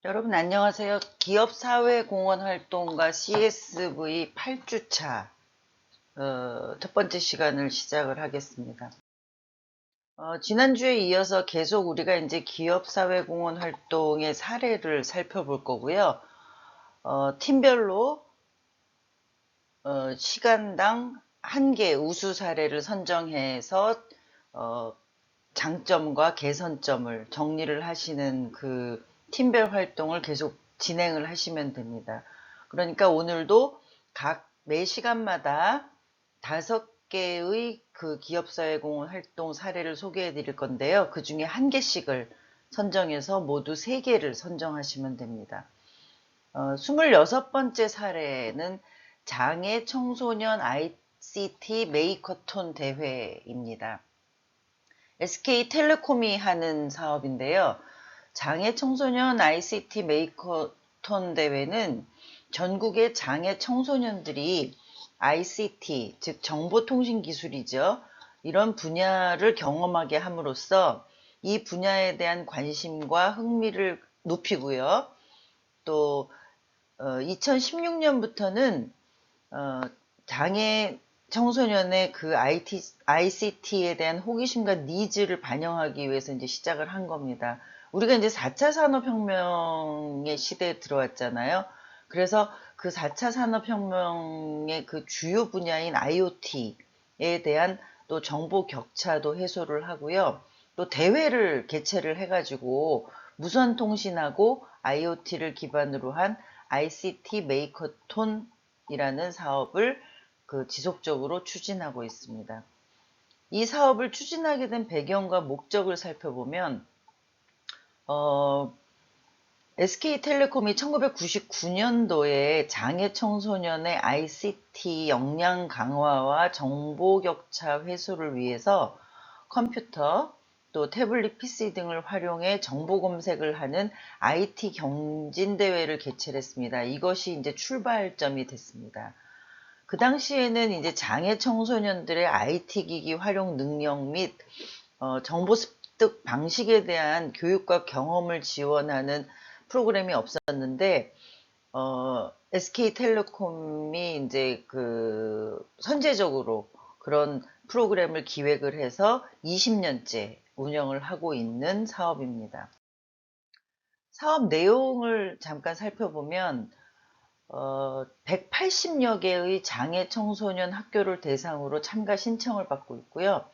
여러분 안녕하세요. 기업사회공헌 활동가 CSV 8주차 첫 번째 시간을 시작을 하겠습니다. 지난주에 이어서 계속 우리가 이제 기업사회공헌 활동의 사례를 살펴볼 거고요. 팀별로 시간당 1개 우수 사례를 선정해서 장점과 개선점을 정리를 하시는 그 팀별 활동을 계속 진행을 하시면 됩니다. 그러니까 오늘도 각 매 시간마다 5개의 그 기업사회공헌 활동 사례를 소개해 드릴 건데요. 그 중에 1개씩을 선정해서 모두 3개를 선정하시면 됩니다. 26번째 사례는 장애 청소년 ICT 메이커톤 대회입니다. SK텔레콤이 하는 사업인데요. 장애 청소년 ICT 메이커톤 대회는 전국의 장애 청소년들이 ICT, 즉 정보통신 기술이죠. 이런 분야를 경험하게 함으로써 이 분야에 대한 관심과 흥미를 높이고요. 또 2016년부터는 장애 청소년의 그 ICT에 대한 호기심과 니즈를 반영하기 위해서 이제 시작을 한 겁니다. 우리가 이제 4차 산업혁명의 시대에 들어왔잖아요. 그래서 그 4차 산업혁명의 그 주요 분야인 IoT에 대한 또 정보 격차도 해소를 하고요. 또 대회를 개최를 해가지고 무선 통신하고 IoT를 기반으로 한 ICT 메이커톤이라는 사업을 지속적으로 추진하고 있습니다. 이 사업을 추진하게 된 배경과 목적을 살펴보면 SK텔레콤이 1999년도에 장애 청소년의 ICT 역량 강화와 정보 격차 해소를 위해서 컴퓨터, 또 태블릿 PC 등을 활용해 정보 검색을 하는 IT 경진대회를 개최를 했습니다. 이것이 이제 출발점이 됐습니다. 그 당시에는 이제 장애 청소년들의 IT 기기 활용 능력 및 정보 습득 방식에 대한 교육과 경험을 지원하는 프로그램이 없었는데 SK텔레콤이 이제 그 선제적으로 그런 프로그램을 기획을 해서 20년째 운영을 하고 있는 사업입니다. 사업 내용을 잠깐 살펴보면 180여 개의 장애 청소년 학교를 대상으로 참가 신청을 받고 있고요.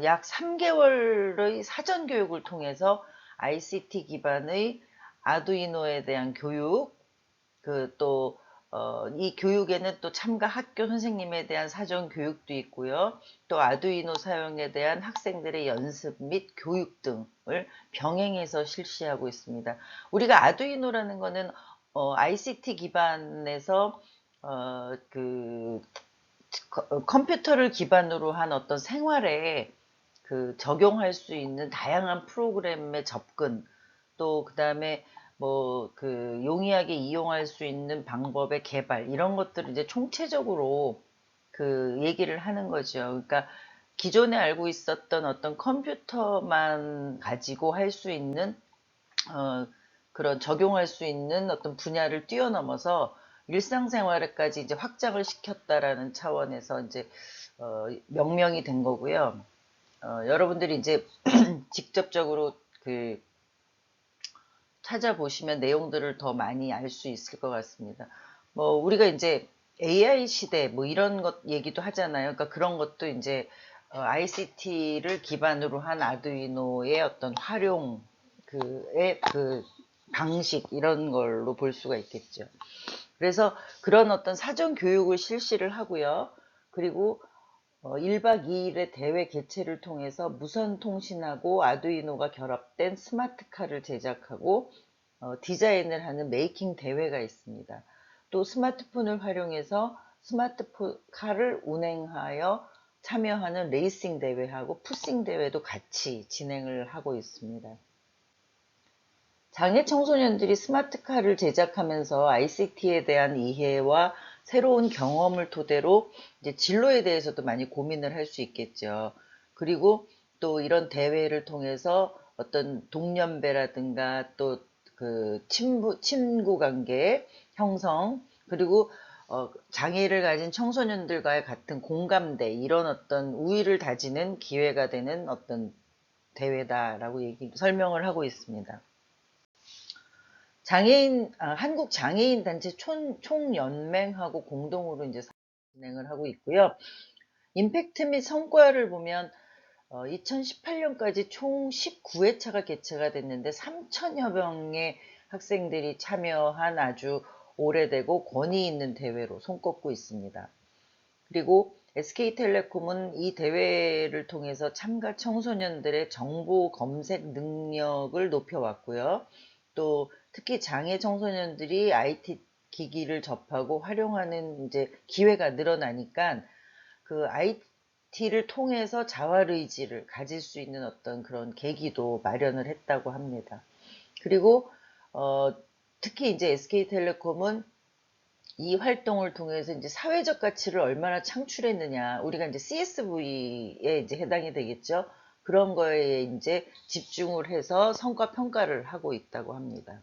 약 3개월의 사전 교육을 통해서 ICT 기반의 아두이노에 대한 교육, 이 교육에는 또 참가 학교 선생님에 대한 사전 교육도 있고요. 또 아두이노 사용에 대한 학생들의 연습 및 교육 등을 병행해서 실시하고 있습니다. 우리가 아두이노라는 거는 ICT 기반에서 컴퓨터를 기반으로 한 어떤 생활에 적용할 수 있는 다양한 프로그램의 접근, 또 그다음에 용이하게 이용할 수 있는 방법의 개발, 이런 것들을 이제 총체적으로 얘기를 하는 거죠. 그러니까 기존에 알고 있었던 어떤 컴퓨터만 가지고 할 수 있는 그런 적용할 수 있는 어떤 분야를 뛰어넘어서 일상생활에까지 이제 확장을 시켰다라는 차원에서 이제 명명이 된 거고요. 여러분들이 이제 직접적으로 찾아보시면 내용들을 더 많이 알 수 있을 것 같습니다. 우리가 이제 AI 시대 이런 것 얘기도 하잖아요. 그러니까 그런 것도 이제 ICT를 기반으로 한 아두이노의 어떤 활용 방식, 이런 걸로 볼 수가 있겠죠. 그래서 그런 어떤 사전 교육을 실시를 하고요. 그리고 1박 2일의 대회 개최를 통해서 무선 통신하고 아두이노가 결합된 스마트카를 제작하고 디자인을 하는 메이킹 대회가 있습니다. 또 스마트폰을 활용해서 스마트카를 운행하여 참여하는 레이싱 대회하고 푸싱 대회도 같이 진행을 하고 있습니다. 장애 청소년들이 스마트카를 제작하면서 ICT에 대한 이해와 새로운 경험을 토대로 이제 진로에 대해서도 많이 고민을 할 수 있겠죠. 그리고 또 이런 대회를 통해서 어떤 동년배라든가 또 친구 관계 형성, 그리고 장애를 가진 청소년들과의 같은 공감대, 이런 어떤 우위를 다지는 기회가 되는 어떤 대회다라고 설명을 하고 있습니다. 한국 장애인 단체 총연맹하고 공동으로 이제 진행을 하고 있고요. 임팩트 및 성과를 보면 2018년까지 총 19회차가 개최가 됐는데 3천여 명의 학생들이 참여한 아주 오래되고 권위 있는 대회로 손꼽고 있습니다. 그리고 SK텔레콤은 이 대회를 통해서 참가 청소년들의 정보 검색 능력을 높여왔고요. 또 특히 장애 청소년들이 IT 기기를 접하고 활용하는 이제 기회가 늘어나니까 그 IT를 통해서 자활의지를 가질 수 있는 어떤 그런 계기도 마련을 했다고 합니다. 그리고 특히 이제 SK텔레콤은 이 활동을 통해서 이제 사회적 가치를 얼마나 창출했느냐, 우리가 이제 CSV에 이제 해당이 되겠죠. 그런 거에 이제 집중을 해서 성과 평가를 하고 있다고 합니다.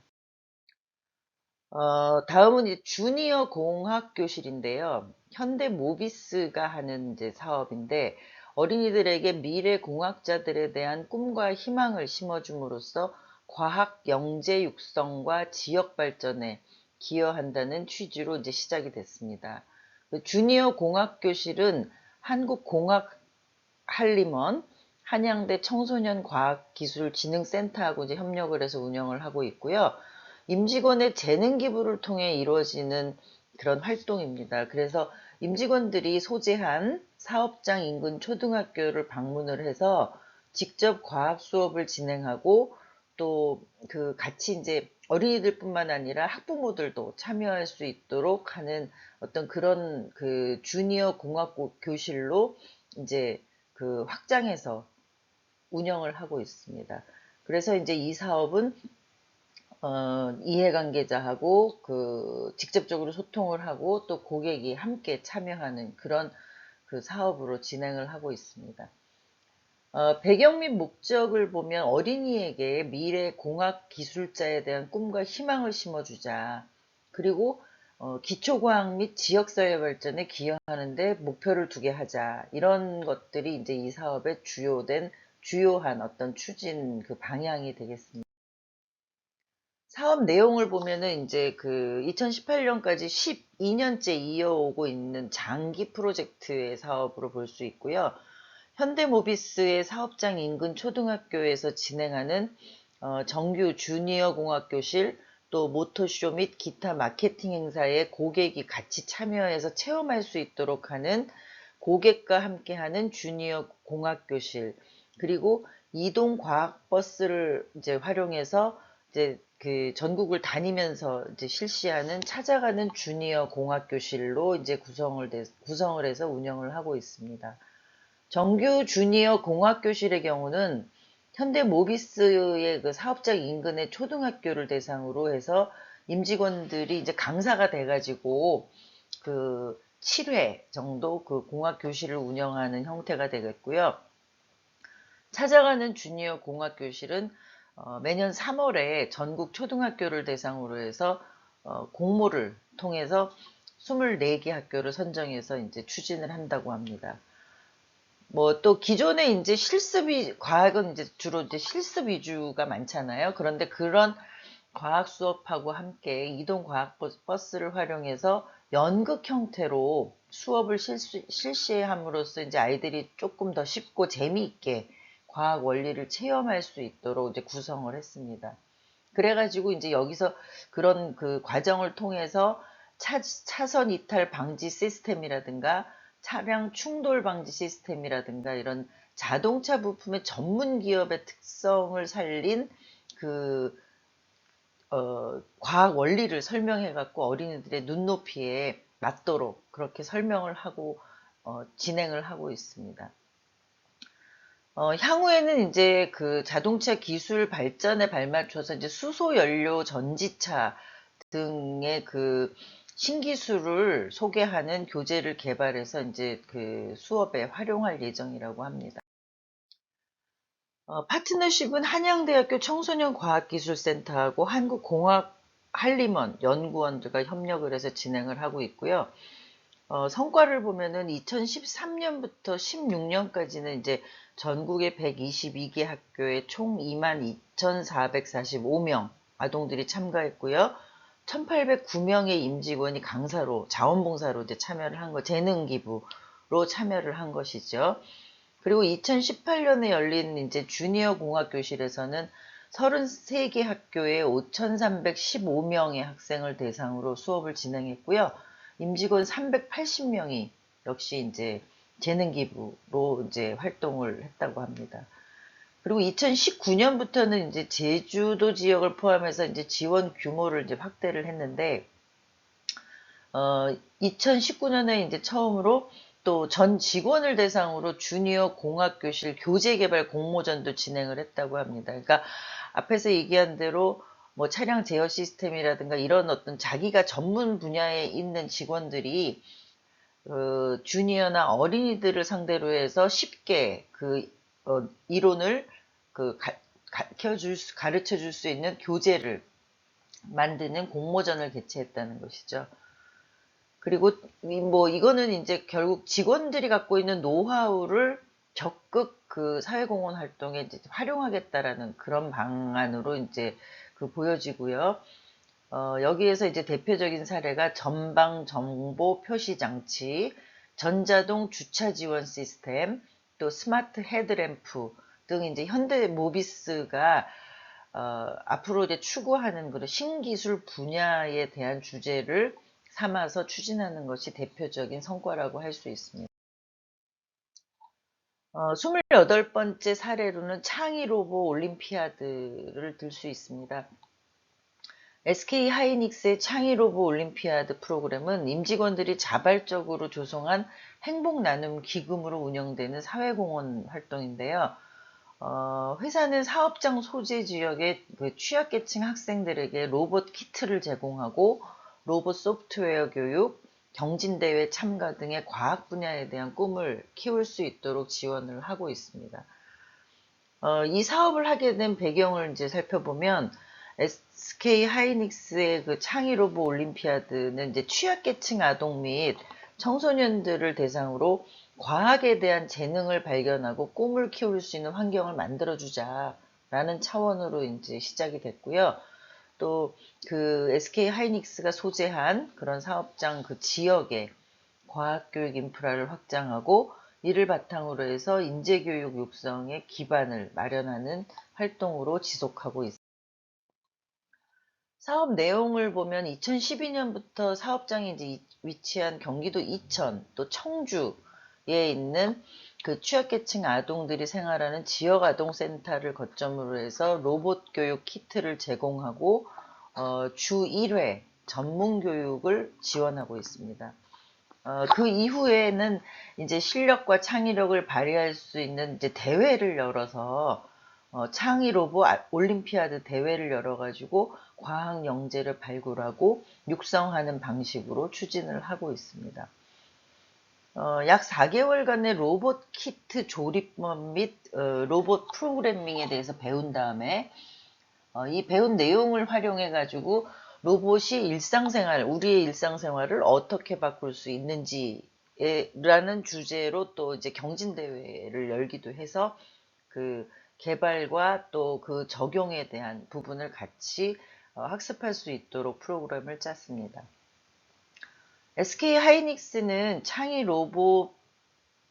다음은 이제 주니어 공학교실인데요. 현대 모비스가 하는 이제 사업인데, 어린이들에게 미래 공학자들에 대한 꿈과 희망을 심어줌으로써 과학 영재 육성과 지역 발전에 기여한다는 취지로 이제 시작이 됐습니다. 그 주니어 공학교실은 한국공학한림원, 한양대 청소년과학기술진흥센터하고 이제 협력을 해서 운영을 하고 있고요. 임직원의 재능 기부를 통해 이루어지는 그런 활동입니다. 그래서 임직원들이 소재한 사업장 인근 초등학교를 방문을 해서 직접 과학 수업을 진행하고, 또 그 같이 이제 어린이들뿐만 아니라 학부모들도 참여할 수 있도록 하는 어떤 그런 그 주니어 공학 교실로 이제 그 확장해서 운영을 하고 있습니다. 그래서 이제 이 사업은 이해관계자하고 직접적으로 소통을 하고 또 고객이 함께 참여하는 그런 그 사업으로 진행을 하고 있습니다. 배경 및 목적을 보면 어린이에게 미래 공학 기술자에 대한 꿈과 희망을 심어주자. 그리고 기초과학 및 지역사회 발전에 기여하는 데 목표를 두게 하자. 이런 것들이 이제 이 사업의 주요한 어떤 추진 그 방향이 되겠습니다. 사업 내용을 보면은 이제 그 2018년까지 12년째 이어오고 있는 장기 프로젝트의 사업으로 볼 수 있고요. 현대모비스의 사업장 인근 초등학교에서 진행하는 정규 주니어 공학교실, 또 모터쇼 및 기타 마케팅 행사에 고객이 같이 참여해서 체험할 수 있도록 하는 고객과 함께하는 주니어 공학교실, 그리고 이동 과학버스를 이제 활용해서 이제 그 전국을 다니면서 이제 실시하는 찾아가는 주니어 공학교실로 이제 구성을 해서 운영을 하고 있습니다. 정규 주니어 공학교실의 경우는 현대모비스의 그 사업장 인근의 초등학교를 대상으로 해서 임직원들이 이제 강사가 돼가지고 그 7회 정도 그 공학교실을 운영하는 형태가 되겠고요. 찾아가는 주니어 공학교실은 매년 3월에 전국 초등학교를 대상으로 해서 공모를 통해서 24개 학교를 선정해서 이제 추진을 한다고 합니다. 뭐 또 기존에 이제 과학은 이제 주로 이제 실습 위주가 많잖아요. 그런데 그런 과학 수업하고 함께 이동 과학 버스를 활용해서 연극 형태로 수업을 실시함으로써 이제 아이들이 조금 더 쉽고 재미있게 과학 원리를 체험할 수 있도록 이제 구성을 했습니다. 그래가지고 이제 여기서 그런 그 과정을 통해서 차선 이탈 방지 시스템이라든가 차량 충돌 방지 시스템이라든가 이런 자동차 부품의 전문 기업의 특성을 살린 그 과학 원리를 설명해 갖고 어린이들의 눈높이에 맞도록 그렇게 설명을 하고 진행을 하고 있습니다. 향후에는 이제 그 자동차 기술 발전에 발맞춰서 이제 수소 연료 전지차 등의 그 신기술을 소개하는 교재를 개발해서 이제 그 수업에 활용할 예정이라고 합니다. 파트너십은 한양대학교 청소년과학기술센터하고 한국공학 한림원 연구원들과 협력을 해서 진행을 하고 있고요. 성과를 보면은 2013년부터 16년까지는 이제 전국의 122개 학교에 총 22,445명 아동들이 참가했고요. 1,809명의 임직원이 강사로, 자원봉사로 이제 참여를 한 거, 재능 기부로 참여를 한 것이죠. 그리고 2018년에 열린 이제 주니어 공학교실에서는 33개 학교에 5,315명의 학생을 대상으로 수업을 진행했고요. 임직원 380명이 역시 이제 재능 기부로 이제 활동을 했다고 합니다. 그리고 2019년부터는 이제 제주도 지역을 포함해서 이제 지원 규모를 이제 확대를 했는데, 2019년에 이제 처음으로 또 전 직원을 대상으로 주니어 공학교실 교재개발 공모전도 진행을 했다고 합니다. 그러니까 앞에서 얘기한 대로 뭐 차량 제어 시스템이라든가 이런 어떤 자기가 전문 분야에 있는 직원들이 주니어나 어린이들을 상대로 해서 쉽게 이론을 가르쳐 줄 수 있는 교재를 만드는 공모전을 개최했다는 것이죠. 그리고 뭐 이거는 이제 결국 직원들이 갖고 있는 노하우를 적극 사회공헌 활동에 이제 활용하겠다라는 그런 방안으로 이제 보여지고요. 여기에서 이제 대표적인 사례가 전방 정보 표시 장치, 전자동 주차 지원 시스템, 또 스마트 헤드램프 등 이제 현대 모비스가 앞으로 이제 추구하는 그런 신기술 분야에 대한 주제를 삼아서 추진하는 것이 대표적인 성과라고 할 수 있습니다. 28번째 사례로는 창의 로봇 올림피아드를 들 수 있습니다. SK 하이닉스의 창의 로봇 올림피아드 프로그램은 임직원들이 자발적으로 조성한 행복 나눔 기금으로 운영되는 사회공헌 활동인데요. 회사는 사업장 소재 지역의 취약계층 학생들에게 로봇 키트를 제공하고 로봇 소프트웨어 교육, 경진대회 참가 등의 과학 분야에 대한 꿈을 키울 수 있도록 지원을 하고 있습니다. 이 사업을 하게 된 배경을 이제 살펴보면 SK 하이닉스의 창의 로봇 올림피아드는 이제 취약계층 아동 및 청소년들을 대상으로 과학에 대한 재능을 발견하고 꿈을 키울 수 있는 환경을 만들어주자라는 차원으로 이제 시작이 됐고요. 또 SK 하이닉스가 소재한 그런 사업장 지역에 과학교육 인프라를 확장하고 이를 바탕으로 해서 인재교육 육성의 기반을 마련하는 활동으로 지속하고 있습니다. 사업 내용을 보면 2012년부터 사업장이 이제 위치한 경기도 이천, 또 청주에 있는 취약계층 아동들이 생활하는 지역아동센터를 거점으로 해서 로봇 교육 키트를 제공하고 주 1회 전문 교육을 지원하고 있습니다. 그 이후에는 이제 실력과 창의력을 발휘할 수 있는 이제 대회를 열어서 창의 로봇 올림피아드 대회를 열어가지고 과학 영재를 발굴하고 육성하는 방식으로 추진을 하고 있습니다. 약 4개월간의 로봇 키트 조립법 및 로봇 프로그래밍에 대해서 배운 다음에 이 배운 내용을 활용해가지고 로봇이 우리의 일상생활을 어떻게 바꿀 수 있는지 라는 주제로 또 이제 경진대회를 열기도 해서 개발과 또 적용에 대한 부분을 같이 학습할 수 있도록 프로그램을 짰습니다. SK 하이닉스는 창의 로봇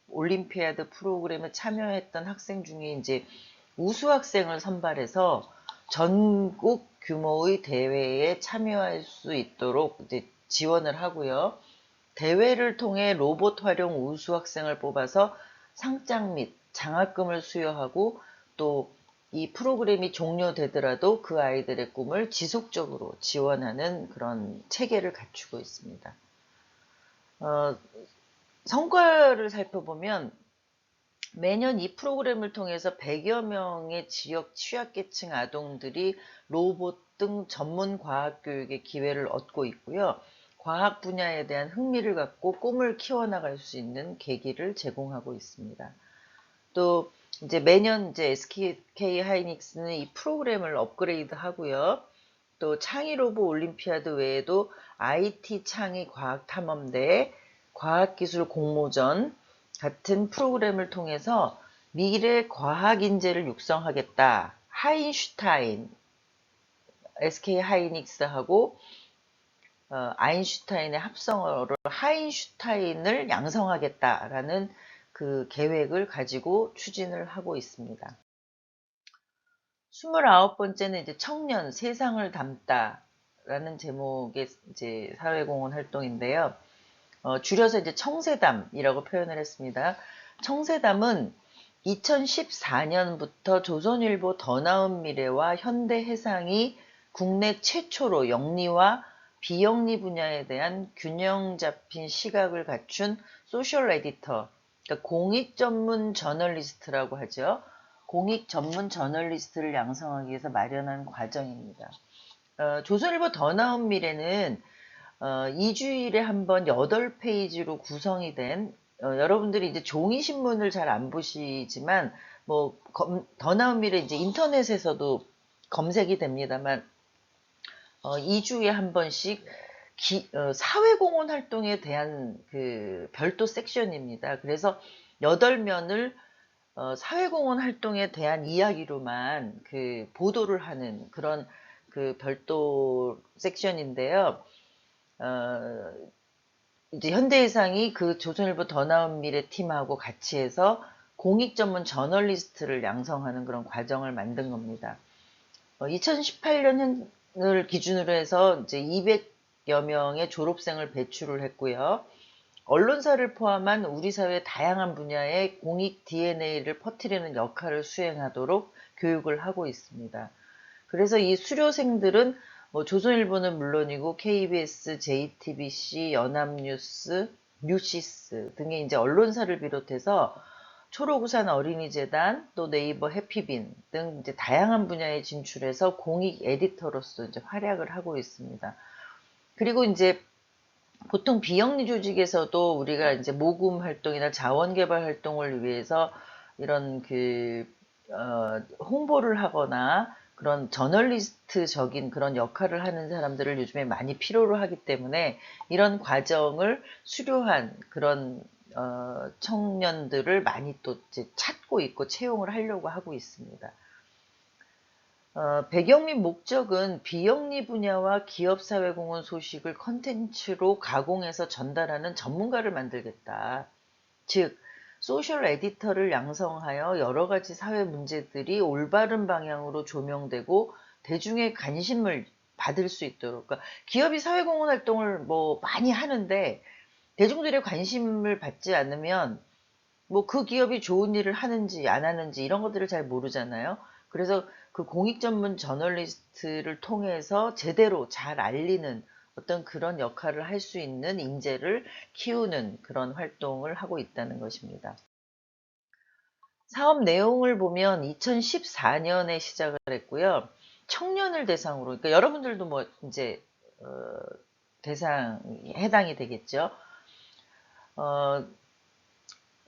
올림피아드 프로그램에 참여했던 학생 중에 이제 우수 학생을 선발해서 전국 규모의 대회에 참여할 수 있도록 이제 지원을 하고요. 대회를 통해 로봇 활용 우수 학생을 뽑아서 상장 및 장학금을 수여하고 또 이 프로그램이 종료되더라도 그 아이들의 꿈을 지속적으로 지원하는 그런 체계를 갖추고 있습니다. 성과를 살펴보면 매년 이 프로그램을 통해서 100여 명의 지역 취약계층 아동들이 로봇 등 전문 과학 교육의 기회를 얻고 있고요. 과학 분야에 대한 흥미를 갖고 꿈을 키워나갈 수 있는 계기를 제공하고 있습니다. 또 이제 매년 이제 SK 하이닉스는 이 프로그램을 업그레이드 하고요. 또 창의로봇 올림피아드 외에도 IT 창의 과학탐험대, 과학기술 공모전 같은 프로그램을 통해서 미래 과학 인재를 육성하겠다. 하인슈타인, SK 하이닉스하고 아인슈타인의 합성어로 하인슈타인을 양성하겠다라는 그 계획을 가지고 추진을 하고 있습니다. 29번째는 이제 청년 세상을 담다라는 제목의 이제 사회공헌 활동인데요. 줄여서 이제 청세담이라고 표현을 했습니다. 청세담은 2014년부터 조선일보 더 나은 미래와 현대해상이 국내 최초로 영리와 비영리 분야에 대한 균형 잡힌 시각을 갖춘 소셜 에디터, 그러니까 공익 전문 저널리스트라고 하죠. 공익 전문 저널리스트를 양성하기 위해서 마련한 과정입니다. 조선일보 더 나은 미래는 2주일에 한 번 8페이지로 구성이 된 여러분들이 이제 종이 신문을 잘 안 보시지만 뭐 더 나은 미래 이제 인터넷에서도 검색이 됩니다만 2주에 한 번씩 사회공헌 활동에 대한 그 별도 섹션입니다. 그래서 8면을 사회공헌 활동에 대한 이야기로만 그 보도를 하는 그런 그 별도 섹션인데요. 이제 현대해상이 그 조선일보 더 나은 미래 팀하고 같이 해서 공익 전문 저널리스트를 양성하는 그런 과정을 만든 겁니다. 2018년을 기준으로 해서 이제 200여 명의 졸업생을 배출을 했고요. 언론사를 포함한 우리 사회 다양한 분야의 공익 DNA를 퍼뜨리는 역할을 수행하도록 교육을 하고 있습니다. 그래서 이 수료생들은 뭐 조선일보는 물론이고 KBS, JTBC, 연합뉴스, 뉴시스 등의 이제 언론사를 비롯해서 초록우산 어린이재단, 또 네이버 해피빈 등 이제 다양한 분야에 진출해서 공익 에디터로서 이제 활약을 하고 있습니다. 그리고 이제 보통 비영리 조직에서도 우리가 이제 모금 활동이나 자원개발 활동을 위해서 이런 홍보를 하거나 그런 저널리스트적인 그런 역할을 하는 사람들을 요즘에 많이 필요로 하기 때문에 이런 과정을 수료한 그런 청년들을 많이 또 이제 찾고 있고 채용을 하려고 하고 있습니다. 배경 및 목적은 비영리 분야와 기업사회공헌 소식을 컨텐츠로 가공해서 전달하는 전문가를 만들겠다. 즉, 소셜 에디터를 양성하여 여러 가지 사회 문제들이 올바른 방향으로 조명되고 대중의 관심을 받을 수 있도록. 그러니까 기업이 사회공헌 활동을 뭐 많이 하는데 대중들의 관심을 받지 않으면 뭐 그 기업이 좋은 일을 하는지 안 하는지 이런 것들을 잘 모르잖아요. 그래서 그 공익 전문 저널리스트를 통해서 제대로 잘 알리는 어떤 그런 역할을 할 수 있는 인재를 키우는 그런 활동을 하고 있다는 것입니다. 사업 내용을 보면 2014년에 시작을 했고요. 청년을 대상으로, 그러니까 여러분들도 뭐 이제 대상이 해당이 되겠죠.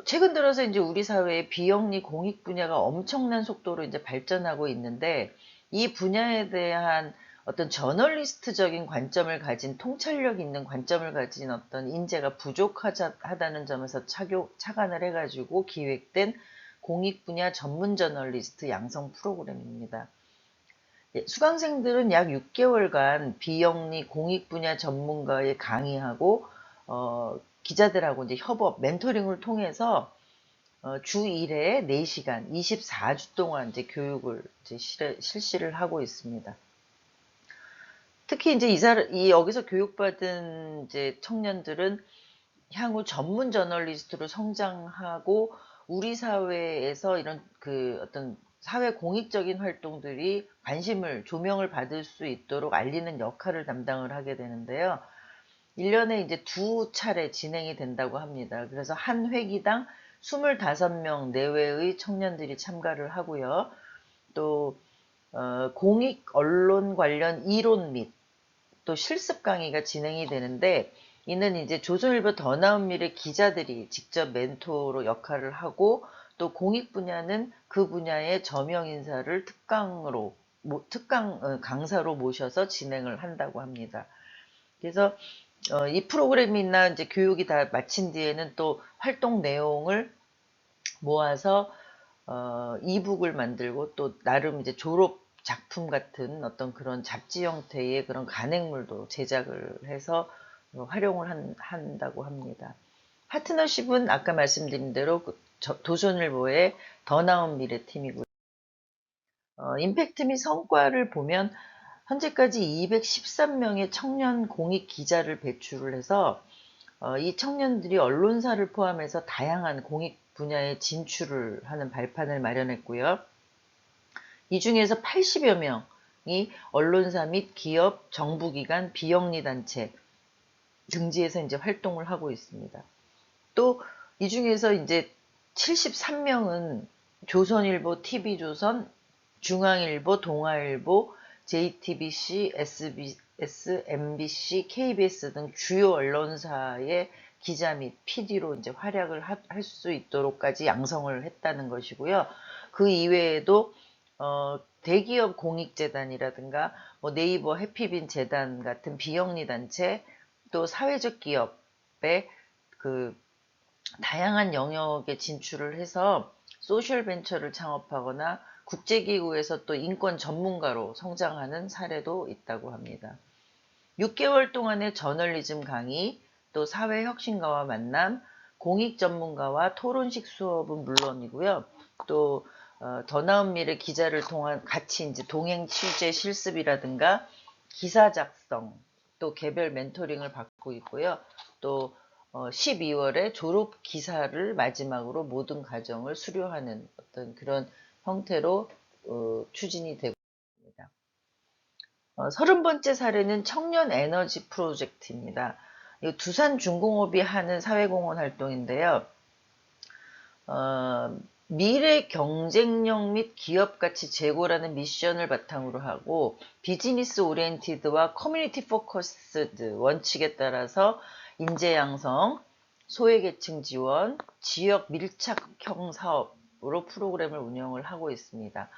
최근 들어서 이제 우리 사회의 비영리 공익 분야가 엄청난 속도로 이제 발전하고 있는데 이 분야에 대한 어떤 저널리스트적인 관점을 가진 통찰력 있는 관점을 가진 어떤 인재가 부족하다는 점에서 착안을 해가지고 기획된 공익 분야 전문 저널리스트 양성 프로그램입니다. 수강생들은 약 6개월간 비영리 공익 분야 전문가의 강의하고 기자들하고 이제 협업, 멘토링을 통해서 주 1회 4시간, 24주 동안 이제 교육을 이제 실시를 하고 있습니다. 특히 이제 여기서 교육받은 이제 청년들은 향후 전문 저널리스트로 성장하고 우리 사회에서 이런 그 어떤 사회 공익적인 활동들이 조명을 받을 수 있도록 알리는 역할을 담당을 하게 되는데요. 1년에 이제 2차례 진행이 된다고 합니다. 그래서 한 회기당 25명 내외의 청년들이 참가를 하고요. 또 공익 언론 관련 이론 및 또 실습 강의가 진행이 되는데 이는 이제 조선일보 더 나은 미래 기자들이 직접 멘토로 역할을 하고 또 공익 분야는 그 분야의 저명 인사를 강사로 모셔서 진행을 한다고 합니다. 그래서 이 프로그램이나 이제 교육이 다 마친 뒤에는 또 활동 내용을 모아서 이북을 만들고 또 나름 이제 졸업 작품 같은 어떤 그런 잡지 형태의 그런 간행물도 제작을 해서 활용을 한다고 합니다. 파트너십은 아까 말씀드린 대로 도선일보의 더 나은 미래 팀이고요. 임팩트 및 성과를 보면 현재까지 213명의 청년 공익 기자를 배출을 해서 이 청년들이 언론사를 포함해서 다양한 공익 분야에 진출을 하는 발판을 마련했고요. 이 중에서 80여 명이 언론사 및 기업, 정부기관, 비영리단체 등지에서 이제 활동을 하고 있습니다. 또 이 중에서 이제 73명은 조선일보, TV조선, 중앙일보, 동아일보, JTBC, SBS, MBC, KBS 등 주요 언론사의 기자 및 PD로 이제 활약을 할 수 있도록까지 양성을 했다는 것이고요. 그 이외에도 대기업 공익재단이라든가 뭐 네이버 해피빈 재단 같은 비영리 단체, 또 사회적 기업의 그 다양한 영역에 진출을 해서 소셜 벤처를 창업하거나 국제기구에서 또 인권 전문가로 성장하는 사례도 있다고 합니다. 6개월 동안의 저널리즘 강의, 또 사회혁신가와 만남, 공익 전문가와 토론식 수업은 물론이고요. 또 더 나은 미래 기자를 통한 같이 이제 동행 취재 실습이라든가 기사 작성, 또 개별 멘토링을 받고 있고요. 또 12월에 졸업 기사를 마지막으로 모든 과정을 수료하는 어떤 그런 형태로 추진이 되고 있습니다. 30번째 사례는 청년 에너지 프로젝트입니다. 두산중공업이 하는 사회공헌 활동인데요. 미래 경쟁력 및 기업 가치 제고라는 미션을 바탕으로 하고 비즈니스 오리엔티드와 커뮤니티 포커스드 원칙에 따라서 인재 양성, 소외계층 지원, 지역 밀착형 사업으로 프로그램을 운영을 하고 있습니다.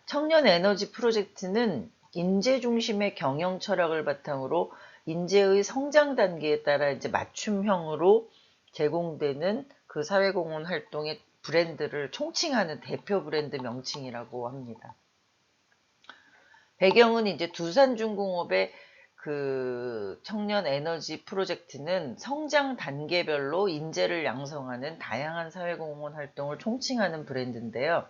청년 에너지 프로젝트는 인재 중심의 경영 철학을 바탕으로 인재의 성장 단계에 따라 이제 맞춤형으로 제공되는 그 사회공헌 활동의 브랜드를 총칭하는 대표 브랜드 명칭이라고 합니다. 배경은 이제 두산중공업의 그 청년 에너지 프로젝트는 성장 단계별로 인재를 양성하는 다양한 사회공헌 활동을 총칭하는 브랜드인데요.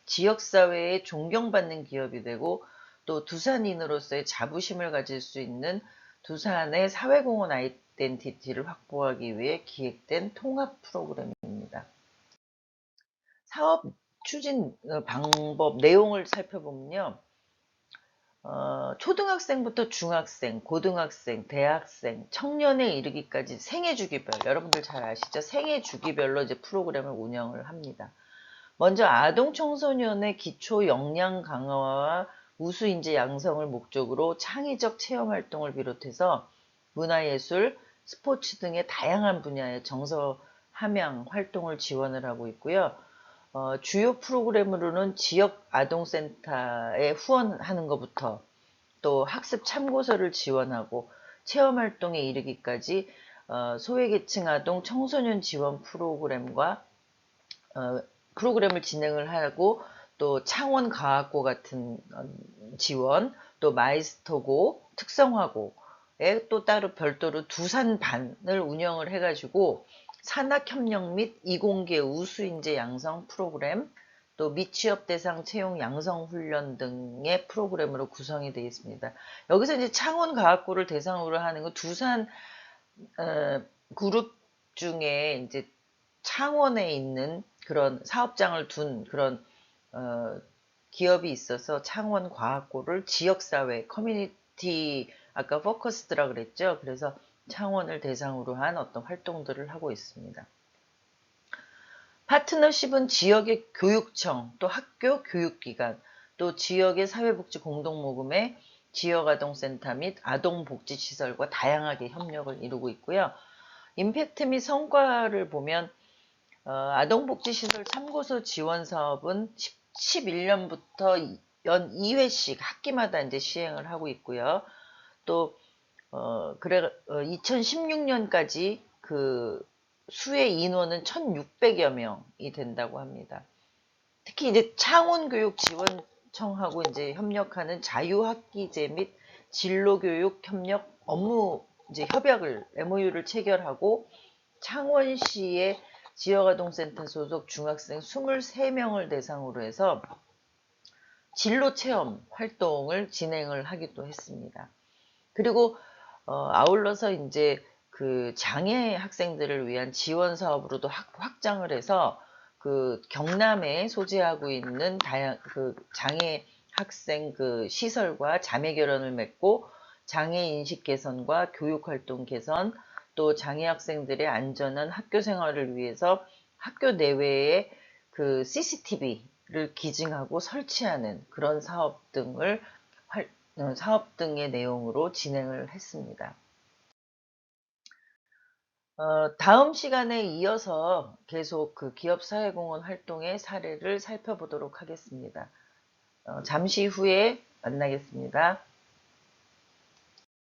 지역사회에 존경받는 기업이 되고 또 두산인으로서의 자부심을 가질 수 있는 두산의 사회공헌 아이덴티티를 확보하기 위해 기획된 통합 프로그램입니다. 사업 추진 방법 내용을 살펴보면요. 초등학생부터 중학생, 고등학생, 대학생, 청년에 이르기까지 생애주기별, 여러분들 잘 아시죠? 생애주기별로 이제 프로그램을 운영을 합니다. 먼저 아동 청소년의 기초 역량 강화와 우수 인재 양성을 목적으로 창의적 체험 활동을 비롯해서 문화예술, 스포츠 등의 다양한 분야의 정서 함양 활동을 지원을 하고 있고요. 주요 프로그램으로는 지역 아동센터에 후원하는 것부터 또 학습 참고서를 지원하고 체험 활동에 이르기까지 소외계층 아동 청소년 지원 프로그램과 프로그램을 진행을 하고 또 창원과학고 같은 지원, 또 마이스터고, 특성화고에 또 따로 별도로 두산반을 운영을 해가지고 산학협력 및 이공계 우수인재 양성 프로그램, 또 미취업 대상 채용 양성 훈련 등의 프로그램으로 구성이 되어 있습니다. 여기서 이제 창원과학고를 대상으로 하는 거 두산 그룹 중에 이제 창원에 있는 그런 사업장을 둔 그런 기업이 있어서 창원과학고를 지역사회 커뮤니티 아까 포커스드라 그랬죠. 그래서 창원을 대상으로 한 어떤 활동들을 하고 있습니다. 파트너십은 지역의 교육청, 또 학교 교육기관, 또 지역의 사회복지 공동모금회, 지역아동센터 및 아동복지시설과 다양하게 협력을 이루고 있고요. 임팩트 및 성과를 보면 아동복지시설 참고서 지원 사업은 11년부터 연 2회씩 학기마다 이제 시행을 하고 있고요. 또 2016년까지 그 수의 인원은 1,600여 명이 된다고 합니다. 특히 이제 창원교육지원청하고 이제 협력하는 자유학기제 및 진로교육 협력 업무 이제 협약을 MOU를 체결하고 창원시의 지역아동센터 소속 중학생 23명을 대상으로 해서 진로체험 활동을 진행을 하기도 했습니다. 그리고 아울러서 이제 그 장애 학생들을 위한 지원 사업으로도 확장을 해서 그 경남에 소재하고 있는 그 장애 학생 그 시설과 자매 결연을 맺고 장애 인식 개선과 교육 활동 개선, 또 장애 학생들의 안전한 학교 생활을 위해서 학교 내외에 그 CCTV를 기증하고 설치하는 그런 사업 등의 내용으로 진행을 했습니다. 다음 시간에 이어서 계속 그 기업사회공헌 활동의 사례를 살펴보도록 하겠습니다. 잠시 후에 만나겠습니다.